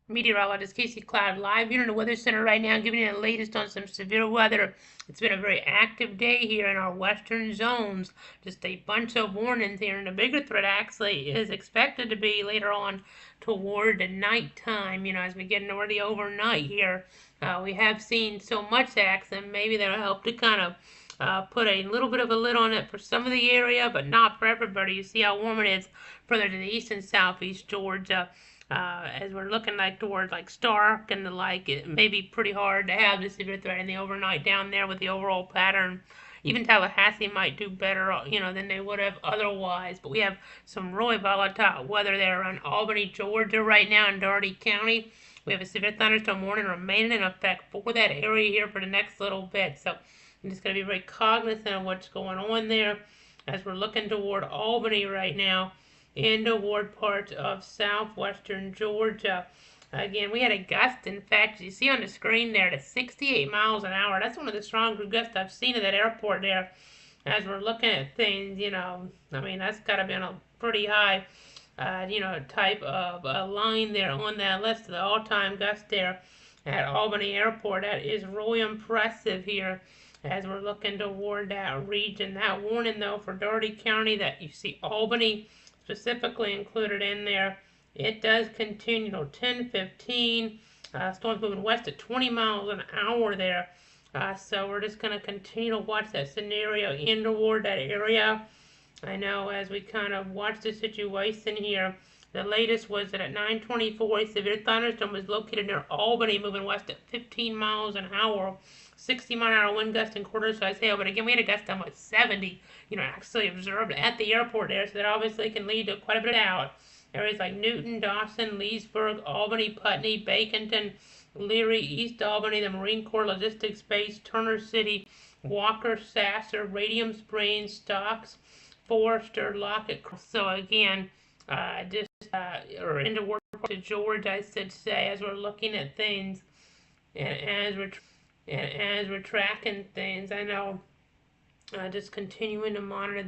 Meteorologist Casey Cloud live here in the Weather Center right now, giving you the latest on some severe weather. It's been a very active day here in our western zones. Just a bunch of warnings here, and the bigger threat actually is expected to be later on toward the nighttime. As we get into the overnight here, we have seen so much accident. Maybe that'll help to kind of put a little bit of a lid on it for some of the area, but not for everybody. You see how warm it is further to the east and southeast Georgia. As we're looking like towards like Stark and the like, it may be pretty hard to have this severe threat in the overnight down there with the overall pattern. Even Tallahassee might do better, than they would have otherwise. But we have some really volatile weather there around Albany, Georgia right now in Dougherty County. We have a severe thunderstorm warning remaining in effect for that area here for the next little bit. So I'm just going to be very cognizant of what's going on there as we're looking toward Albany right now and toward parts of southwestern Georgia. Again, we had a gust, in fact, you see on the screen there, to 68 miles an hour. That's one of the stronger gusts I've seen at that airport there. As we're looking at things, that's got to be on a pretty high, type of line there on that list of the all-time gust there at Albany Airport. That is really impressive here as we're looking toward that region. That warning, though, for Dougherty County that you see Albany specifically included in there. It does continue, 10:15. Storm's moving west at 20 miles an hour there. So we're just going to continue to watch that scenario in toward that area. I know as we kind of watch the situation here, the latest was that at 9:24, a severe thunderstorm was located near Albany, moving west at 15 miles an hour. 60-mile-an-hour wind gust and quarter-size hail. But again, we had a gust down with 70, actually observed at the airport there. So that obviously can lead to quite a bit of doubt. Areas like Newton, Dawson, Leesburg, Albany, Putney, Baconton, Leary, East Albany, the Marine Corps Logistics Base, Turner City, Walker, Sasser, Radium Springs, Stocks, Forester, Lockett. So again, or into work to George, I should say, as we're looking at things and as we're tracking things. I know just continuing to monitor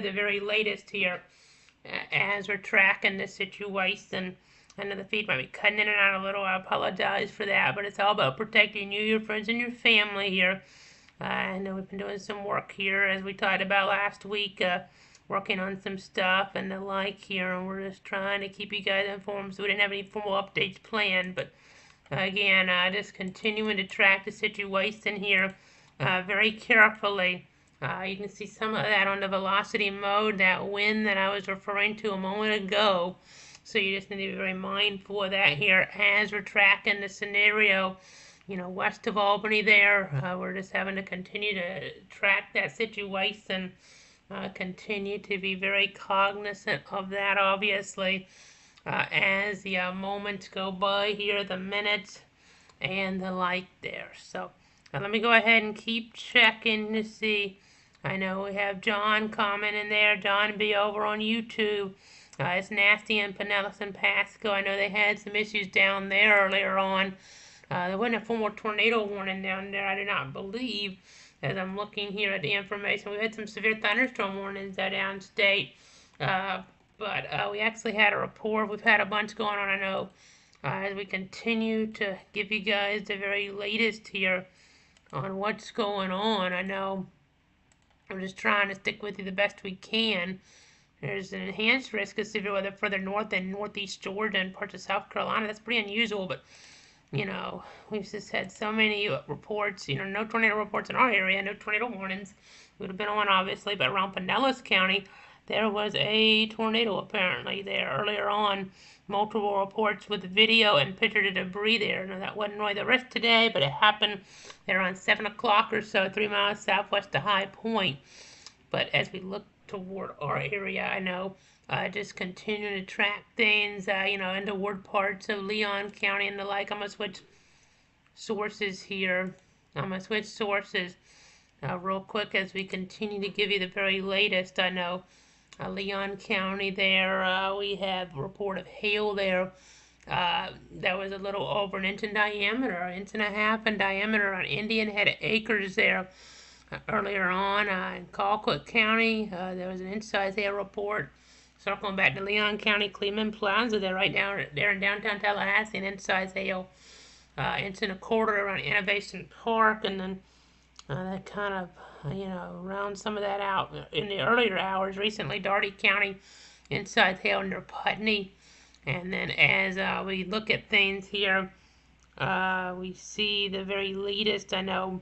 the very latest here as we're tracking the situation. I know the feed might be cutting in and out a little. I apologize for that, but it's all about protecting you, your friends, and your family here. I know we've been doing some work here, as we talked about last week, working on some stuff and the like here, and we're just trying to keep you guys informed, so we didn't have any formal updates planned, but again, just continuing to track the situation here very carefully. You can see some of that on the velocity mode, that wind that I was referring to a moment ago. So you just need to be very mindful of that here as we're tracking the scenario, west of Albany there. We're just having to continue to track that situation, continue to be very cognizant of that, obviously. As the moments go by here, the minutes and the like there. So let me go ahead and keep checking to see. I know we have John commenting there. John be over on YouTube. It's Nasty and Pinellas and Pasco. I know they had some issues down there earlier on. There wasn't a formal tornado warning down there, I do not believe, as I'm looking here at the information. We had some severe thunderstorm warnings downstate. But we actually had a report. We've had a bunch going on, I know, as we continue to give you guys the very latest here on what's going on. I know I'm just trying to stick with you the best we can. There's an enhanced risk of severe weather further north in northeast Georgia and parts of South Carolina. That's pretty unusual, but we've just had so many reports, no tornado reports in our area, no tornado warnings. We would have been on, obviously, but around Pinellas County, there was a tornado apparently there earlier on. Multiple reports with video and picture of debris there. Now, that wasn't really the risk today, but it happened there around 7 o'clock or so, 3 miles southwest of High Point. But as we look toward our area, I know just continuing to track things, in toward parts of Leon County and the like. I'm going to switch sources here. Real quick as we continue to give you the very latest. I know Leon County there, we have a report of hail there. That was a little over an inch in diameter, an inch and a half in diameter on Indian Head Acres there. Earlier on in Colquitt County, there was an inch-size hail report. Circling back to Leon County, Cleveland Plaza, they're right down there in downtown Tallahassee, and inside Hale. It's in a corridor around Innovation Park, and then that kind of, rounds some of that out. In the earlier hours, recently, Dougherty County, inside Hale near Putney. And then as we look at things here, we see the very latest, I know,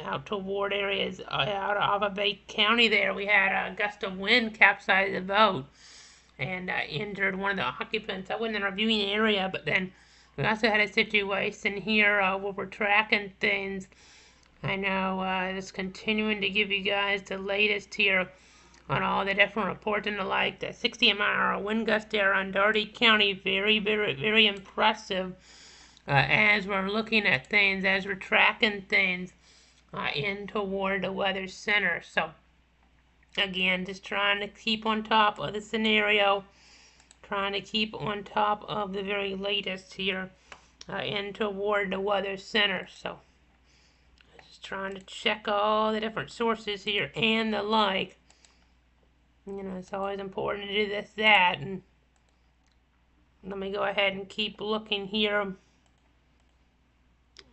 out toward areas out of Ava Bay County there. We had a gust of wind capsize the boat and injured one of the occupants. I wasn't in our viewing area, but then we also had a situation here where we're tracking things. I know just continuing to give you guys the latest here on all the different reports and the like. The 60-mile-an-hour wind gust there on Dougherty County, very, very, very impressive as we're looking at things, as we're tracking things in toward the weather center. So again, just trying to keep on top of the scenario, trying to keep on top of the very latest here in toward the weather center. So just trying to check all the different sources here and the like. It's always important to do that, and let me go ahead and keep looking here.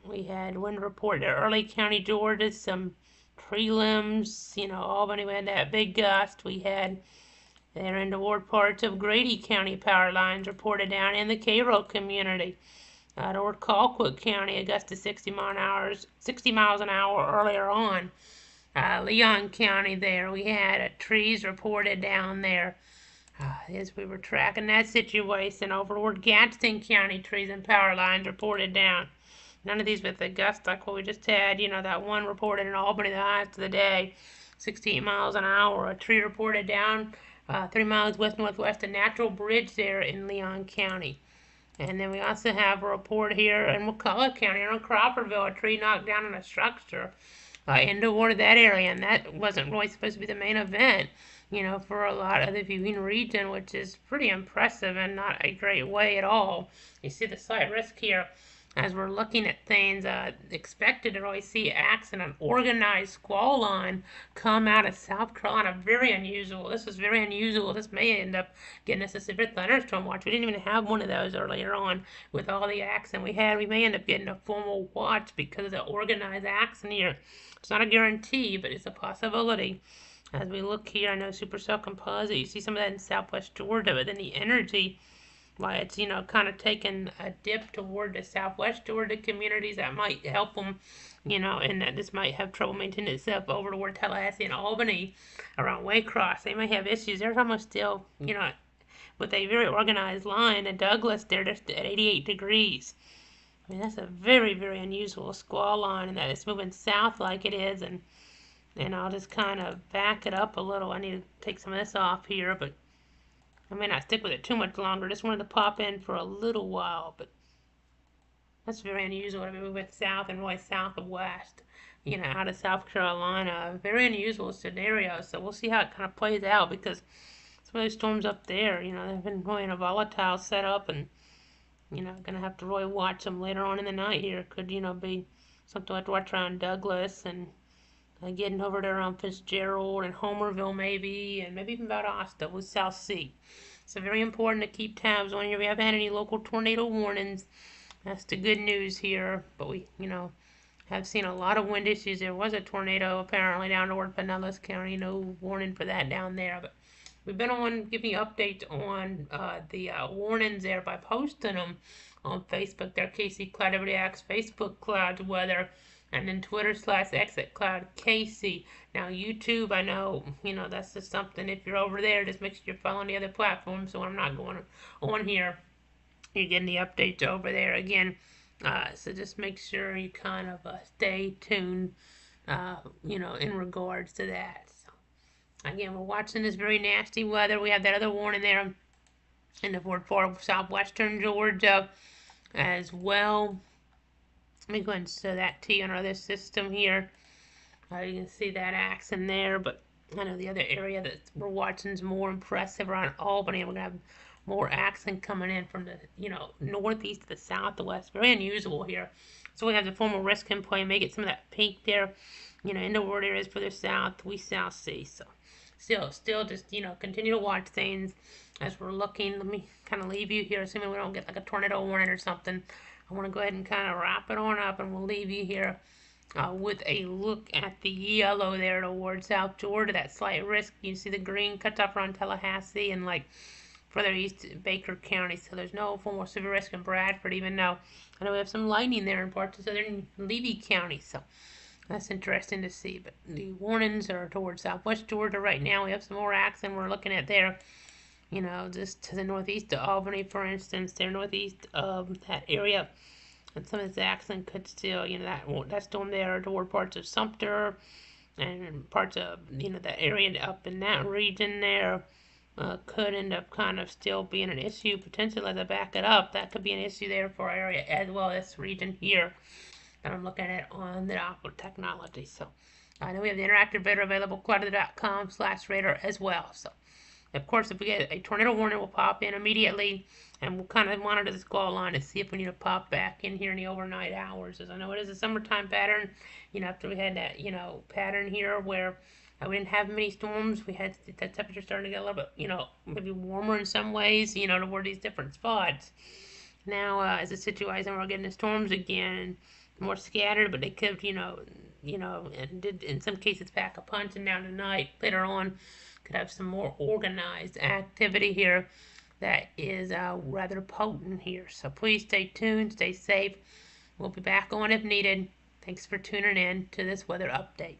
We had wind report to Early County, Georgia, some tree limbs, Albany, we had that big gust. We had there in toward parts of Grady County, power lines reported down in the Cairo community. Toward Colquitt County, a gust of 60 miles an hour earlier on. Leon County there, we had trees reported down there as we were tracking that situation. Over toward Gadsden County, trees and power lines reported down. None of these with a gust like what we just had. That one reported in Albany, the highest of the day, 68 miles an hour. A tree reported down 3 miles west-northwest of Natural Bridge there in Leon County. And then we also have a report here in McCulloch County, on Crawfordville, a tree knocked down in a structure in toward that area. And that wasn't really supposed to be the main event, for a lot of the viewing region, which is pretty impressive and not a great way at all. You see the slight risk here as we're looking at things. Expected to really see an organized squall line come out of South Carolina. Very unusual. This is very unusual. This may end up getting us a severe thunderstorm watch. We didn't even have one of those earlier on with all the action we had. We may end up getting a formal watch because of the organized action here. It's not a guarantee, but it's a possibility. As we look here, I know supercell composite, you see some of that in southwest Georgia, but then the energy, why it's, kind of taking a dip toward the southwest Georgia communities, that might help them, and that this might have trouble maintaining itself over toward Tallahassee and Albany around Waycross. They may have issues. They're almost still, with a very organized line. And Douglas, they're just at 88 degrees. I mean, that's a very, very unusual squall line, and that it's moving south like it is. And I'll just kind of back it up a little. I need to take some of this off here, but I may not stick with it too much longer. Just wanted to pop in for a little while, but that's very unusual to be moving south and really south of west, out of South Carolina. Very unusual scenario. So we'll see how it kind of plays out, because some of those storms up there, they've been really in a volatile setup, and, gonna have to really watch them later on in the night here. Could, be something like to watch around Douglas and getting over there around Fitzgerald and Homerville maybe, and maybe even Valdosta with South Sea. So very important to keep tabs on here. We haven't had any local tornado warnings. That's the good news here. But we, have seen a lot of wind issues. There was a tornado apparently down toward Pinellas County. No warning for that down there. But we've been on giving updates on the warnings there by posting them on Facebook. There, KC Cloud Everyday Acts, Facebook Cloud Weather, and then Twitter/X@CloudKC. Now YouTube, I know, that's just something, if you're over there, just make sure you're following the other platforms, so I'm not going on here. You're getting the updates over there again. So just make sure you kind of stay tuned, in regards to that. So, again, we're watching this very nasty weather. We have that other warning there in the far southwestern Georgia as well. Let me go ahead and show that to you on our other system here. You can see that action there, but I know the other area that we're watching is more impressive around Albany. We're going to have more action coming in from the, northeast to the southwest. Very unusual here. So we have the formal risk in play. May get some of that pink there, in the word areas further south. We shall see. So still just, continue to watch things as we're looking. Let me kind of leave you here, assuming we don't get like a tornado warning or something. I want to go ahead and kind of wrap it on up, and we'll leave you here with a look at the yellow there towards South Georgia, that slight risk. You see the green cuts off around Tallahassee and like further east Baker County, so there's no more severe risk in Bradford, even though I know we have some lightning there in parts of southern Levy County, so that's interesting to see. But the warnings are towards southwest Georgia right now. We have some more accident we're looking at there, just to the northeast of Albany, for instance, they're northeast of that area. And some of this accident could still, that storm there toward parts of Sumter and parts of, the area up in that region there. Could end up kind of still being an issue potentially as I back it up. That could be an issue there for our area as well as this region here. And I'm looking at on the Doppler technology. So I know we have the interactive radar available, cloudweather.com/radar as well. So of course, if we get a tornado warning, we'll pop in immediately, and we'll kind of monitor the squall line to see if we need to pop back in here in the overnight hours. As I know it is a summertime pattern, after we had that, pattern here where we didn't have many storms. We had the temperature starting to get a little bit, maybe warmer in some ways, toward these different spots. Now, as a situation, we're getting the storms again, and more scattered, but they could, and did in some cases pack a punch. And now tonight, later on, could have some more organized activity here that is rather potent here. So please stay tuned, stay safe. We'll be back on if needed. Thanks for tuning in to this weather update.